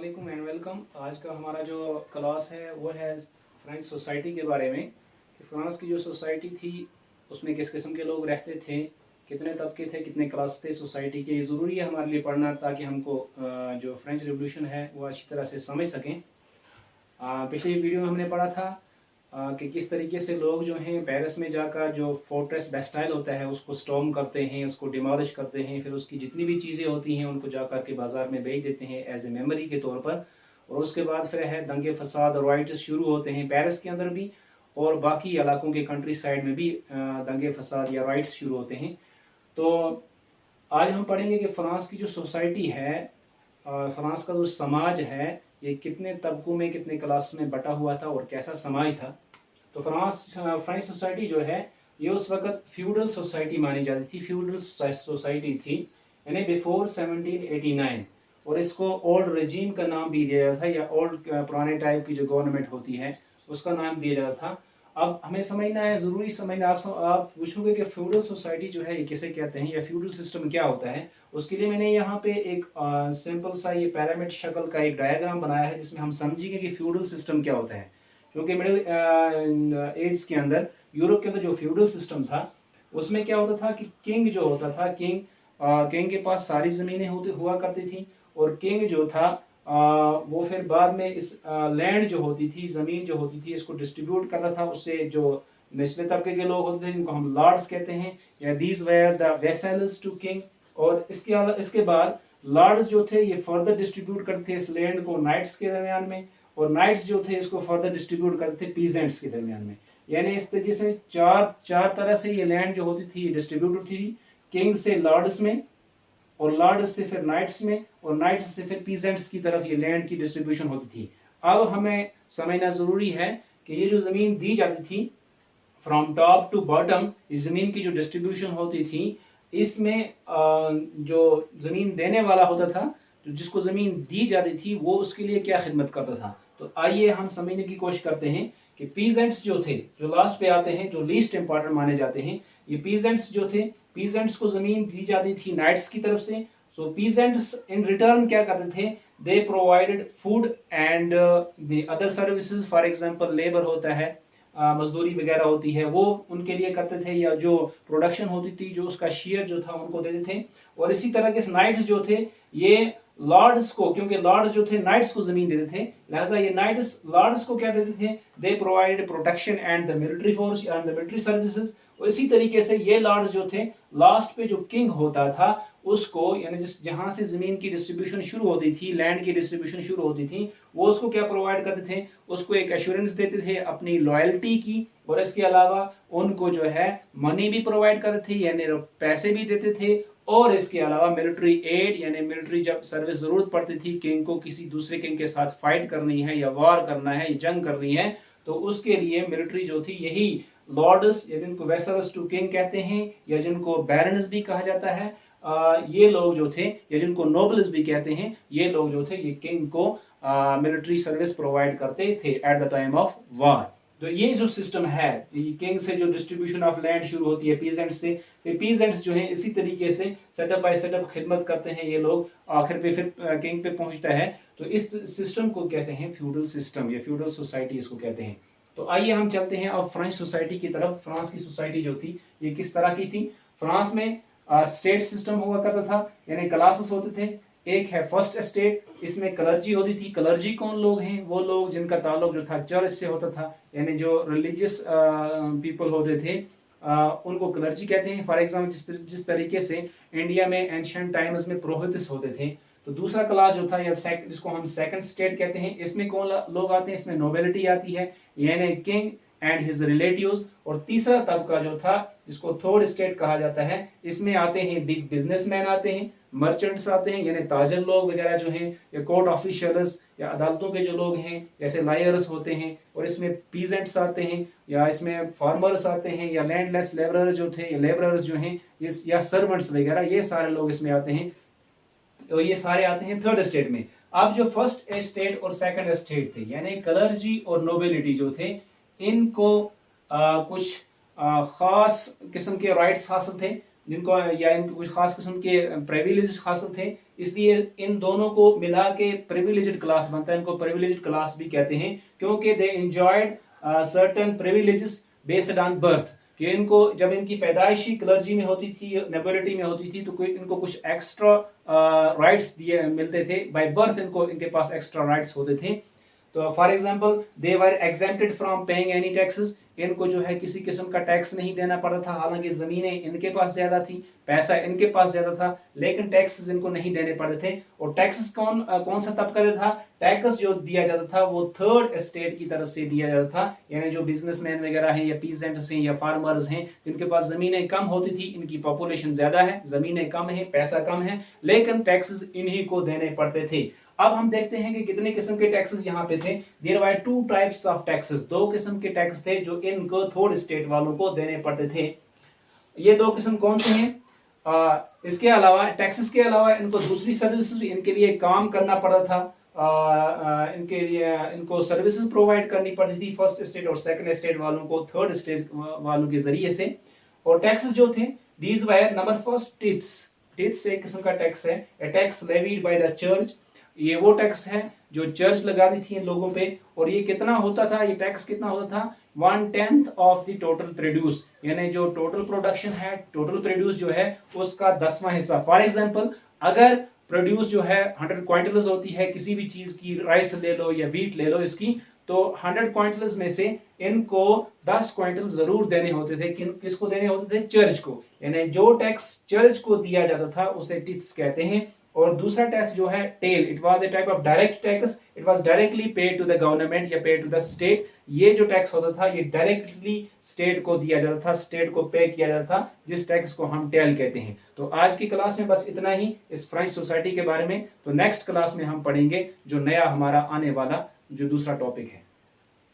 वालेकुम and welcome. आज का हमारा जो क्लास है वो है फ्रेंच सोसाइटी के बारे में कि फ्रांस की जो सोसाइटी थी उसमें किस किस्म के लोग रहते थे, कितने तबके थे, कितने क्लास थे सोसाइटी के। ज़रूरी है हमारे लिए पढ़ना ताकि हमको जो फ्रेंच रिवोल्यूशन है वो अच्छी तरह से समझ सकें। पिछली वीडियो में हमने पढ़ा था कि किस तरीके से लोग जो हैं पेरिस में जाकर जो फोर्ट्रेस बेस्टाइल होता है उसको स्टॉर्म करते हैं, उसको डिमोलिश करते हैं, फिर उसकी जितनी भी चीज़ें होती हैं उनको जाकर के बाजार में बेच देते हैं एज ए मेमोरी के तौर पर। और उसके बाद फिर है दंगे फसाद और राइट्स शुरू होते हैं पेरिस के अंदर भी, और बाकी इलाकों के कंट्री साइड में भी दंगे फसाद या राइट्स शुरू होते हैं। तो आज हम पढ़ेंगे कि फ्रांस की जो सोसाइटी है, फ्रांस का जो समाज है, ये कितने तबकों में, कितने क्लास में बटा हुआ था और कैसा समाज था। तो फ्रेंच सोसाइटी जो है ये उस वक्त फ्यूडल सोसाइटी मानी जाती थी, फ्यूडल सोसाइटी थी, यानी बिफोर 1789। और इसको ओल्ड रेजीम का नाम भी दिया जाता था, या ओल्ड पुराने टाइप की जो गवर्नमेंट होती है उसका नाम दिया जाता था। अब हमें समझना है, जरूरी समझना। आप पूछोगे कि फ्यूडल सोसाइटी जो है ये किसे कहते हैं या फ्यूडल सिस्टम क्या होता है। उसके लिए मैंने यहाँ पे एक सिंपल सा ये पिरामिड शक्ल का एक डायग्राम बनाया है जिसमें हम समझेंगे कि फ्यूडल सिस्टम क्या होता है। क्योंकि मिडिल एज के अंदर, यूरोप के अंदर जो फ्यूडल सिस्टम था उसमें क्या होता था कि किंग जो होता था, किंग के पास सारी जमीनें हुआ करती थी। और किंग जो था वो फिर बाद में इस लैंड जो होती थी, जमीन जो होती थी, इसको डिस्ट्रीब्यूट कर रहा था। उससे जो निचले तबके के लोग होते थे जिनको हम लॉर्ड्स कहते हैं, या these were the vessels to king. और इसके बाद लॉर्ड्स जो थे ये फर्दर डिस्ट्रीब्यूट करते थे इस लैंड को नाइट्स के दरमियान में, और नाइट्स जो थे इसको फर्दर डिस्ट्रीब्यूट करते थे पीजेंट्स के दरमियान में। यानी इस तरीके से चार तरह से ये लैंड जो होती थी डिस्ट्रीब्यूट होती थी, किंग से लॉर्ड्स में, और लॉर्ड्स से फिर नाइट्स में, और नाइट्स से फिर पीजेंट्स की तरफ ये लैंड की डिस्ट्रीब्यूशन होती थी। अब हमें समझना जरूरी है कि ये जो जमीन दी जाती थी फ्रॉम टॉप टू बॉटम, इस जमीन की जो डिस्ट्रीब्यूशन होती थी, इसमें जो जमीन देने वाला होता था, जो जिसको जमीन दी जाती थी, वो उसके लिए क्या खिदमत करता था। तो आइए हम समझने की कोशिश करते हैं कि पीजेंट्स जो थे, जो लास्ट पे आते हैं, जो लीस्ट इंपॉर्टेंट माने जाते हैं, ये पीजेंट्स जो थे, पीजेंट्स को जमीन दी जाती थी नाइट्स की तरफ से। सो पीजेंट्स इन रिटर्न क्या करते थे, दे provided food and the other services. For example labour होता है, मजदूरी वगैरह होती है, वो उनके लिए करते थे, या जो प्रोडक्शन होती थी जो उसका शेयर जो था उनको देते थे। और इसी तरह के नाइट्स जो थे ये लॉर्ड्स को, क्योंकि लॉर्ड्स जो थे नाइट्स को जमीन देते थे, लिहाजा ये नाइट्स लॉर्ड्स को क्या देते थे, दे provided protection and the military force and the military services. और इसी तरीके से ये लॉर्ड्स जो थे, लास्ट पे जो किंग होता था उसको, यानी जिस जहां से जमीन की डिस्ट्रीब्यूशन शुरू होती थी, लैंड की डिस्ट्रीब्यूशन शुरू होती थी, वो उसको क्या प्रोवाइड करते थे, उसको एक एश्योरेंस देते थे अपनी लॉयल्टी की। और इसके अलावा उनको जो है मनी भी प्रोवाइड करते थे, यानी पैसे भी देते थे। और इसके अलावा मिलिट्री एड, यानी मिलिट्री जब सर्विस जरूरत पड़ती थी, किंग को किसी दूसरे किंग के साथ फाइट करनी है, या वॉर करना है, या जंग करनी है, तो उसके लिए मिलिट्री जो थी, यही लॉर्ड्स, या जिनको वेसल्स टू किंग कहते हैं, या जिनको बैरन्स भी कहा जाता है, ये लोग जो थे, या जिनको नोबल्स भी कहते हैं, ये लोग जो थे ये किंग को मिलिट्री सर्विस प्रोवाइड करते थे at the time of war. तो ये जो सिस्टम है, किंग से जो डिस्ट्रीब्यूशन ऑफ लैंड शुरू होती है पीजेंट्स से, फिर पीजेंट्स जो है इसी तरीके से सेटअप बाय सेटअप खिदमत करते हैं ये लोग, आखिर पे फिर किंग पे पहुंचता है। तो इस सिस्टम को कहते हैं फ्यूडल सिस्टम, या फ्यूडल सोसाइटी इसको कहते हैं। तो आइए हम चलते हैं अब फ्रेंच सोसाइटी की तरफ। फ्रांस की सोसाइटी जो थी ये किस तरह की थी। फ्रांस में स्टेट सिस्टम हुआ करता था, यानी क्लासेस होते थे। एक है फर्स्ट स्टेट, इसमें क्लर्जी होती थी। क्लर्जी कौन लोग हैं, वो लोग जिनका ताल्लुक जो था चर्च से होता था, यानी जो रिलीजियस पीपल होते थे उनको क्लर्जी कहते हैं। फॉर एग्जाम्पल जिस तरीके से इंडिया में एंशियंट टाइम्स में प्रोहिबिट्स होते थे, तो दूसरा क्लास जो था, या जिसको हम सेकंड स्टेट कहते हैं, इसमें कौन लोग आते हैं, इसमें नोबेलिटी आती है, यानी किंग एंड हिज रिलेटिव्स। और तीसरा तबका जो था जिसको थर्ड स्टेट कहा जाता है, इसमें आते हैं बिग बिजनेसमैन आते हैं, मर्चेंट्स आते हैं, यानी ताजर लोग वगैरह जो हैं, या कोर्ट ऑफिशियल्स, या अदालतों के जो लोग हैं जैसे लायर्स होते हैं। और इसमें पीजेंट्स आते हैं, या इसमें फार्मर्स आते हैं, या लैंडलेस लेबरर जो थे, या लेबरर्स जो हैं, या सर्वेंट्स वगैरह, ये सारे लोग इसमें आते हैं। तो ये सारे आते हैं थर्ड स्टेट में। अब जो फर्स्ट स्टेट और सेकंड स्टेट थे, यानी क्लर्जी और नोबिलिटी जो थे, इनको कुछ खास किस्म के राइट्स हासिल थे। जिनको या इनको कुछ खास किस्म के प्रिविलेजेस हासिल थे, इसलिए इन दोनों को मिला के प्रिविलेज्ड क्लास बनता है। इनको प्रिविलेज्ड क्लास भी कहते हैं क्योंकि they enjoyed certain privileges based on birth, कि इनको जब इनकी पैदाइशी क्लर्जी में होती थी, नोबिलिटी में होती थी, तो कोई इनको कुछ एक्स्ट्रा राइट्स दिए मिलते थे बाय बर्थ, इनको इनके पास एक्स्ट्रा राइट्स होते थे। तो for example they were exempted from paying any taxes, इनको जो है किसी किस्म का टैक्स नहीं देना पड़ा था। हालांकि जमीनें इनके पास ज्यादा थी, पैसा इनके पास ज्यादा था, लेकिन टैक्सेस इनको नहीं देने पड़े थे। और टैक्सेस कौन सा तबका था? टैक्स जो दिया जाता था वो थर्ड एस्टेट की तरफ से दिया जाता था, यानी जो बिजनेसमैन वगैरह हैं या पीजेंट्स हैं या फार्मर्स हैं जिनके पास जमीनें कम होती थी, इनकी पॉपुलेशन ज्यादा है, जमीनें कम है, पैसा कम है, लेकिन टैक्सेस इन्हीं को देने पड़ते थे। अब हम देखते हैं कि कितने किस्म के टैक्सेस यहाँ पे थे। There were two types of taxes, दो किस्म के टैक्स थे जो इनको थर्ड स्टेट वालों को देने पड़ते थे। ये दो किस्म कौन से हैं? इसके अलावा, टैक्सेस के अलावा इनको दूसरी सर्विसेज भी इनके लिए काम करना पड़ा था। इनके लिए इनको सर्विसेज प्रोवाइड करनी पड़ती थी फर्स्ट स्टेट और सेकंड स्टेट वालों को थर्ड स्टेट वालों के जरिए से। और टैक्सेस जो थे, these were number first tits. Tits एक किस्म का टैक्स है, ए tax levied by the church. ये वो टैक्स है जो चर्च लगाती थी इन लोगों पे। और ये कितना होता था? ये टैक्स कितना होता था? 1/10 ऑफ द टोटल प्रोड्यूस, यानी जो टोटल प्रोडक्शन है, टोटल प्रोड्यूस जो है उसका 10वां हिस्सा। फॉर एग्जांपल अगर प्रोड्यूस जो है 100 क्विंटल्स होती है किसी भी चीज की, राइस ले लो या व्हीट ले लो इसकी, तो 100 क्विंटल्स में से इनको 10 क्विंटल जरूर देने होते थे। किसको देने होते थे? चर्च को। यानी जो टैक्स चर्च को दिया जाता था उसे टिट्स कहते हैं। और दूसरा टैक्स जो है taille, it was a type of direct tax, it was directly paid to the government या पेड टू द स्टेट। ये जो टैक्स होता था ये डायरेक्टली स्टेट को दिया जाता था, स्टेट को पे किया जाता था, जिस टैक्स को हम टेल कहते हैं। तो आज की क्लास में बस इतना ही इस फ्रेंच सोसाइटी के बारे में। तो नेक्स्ट क्लास में हम पढ़ेंगे जो नया हमारा आने वाला जो दूसरा टॉपिक है।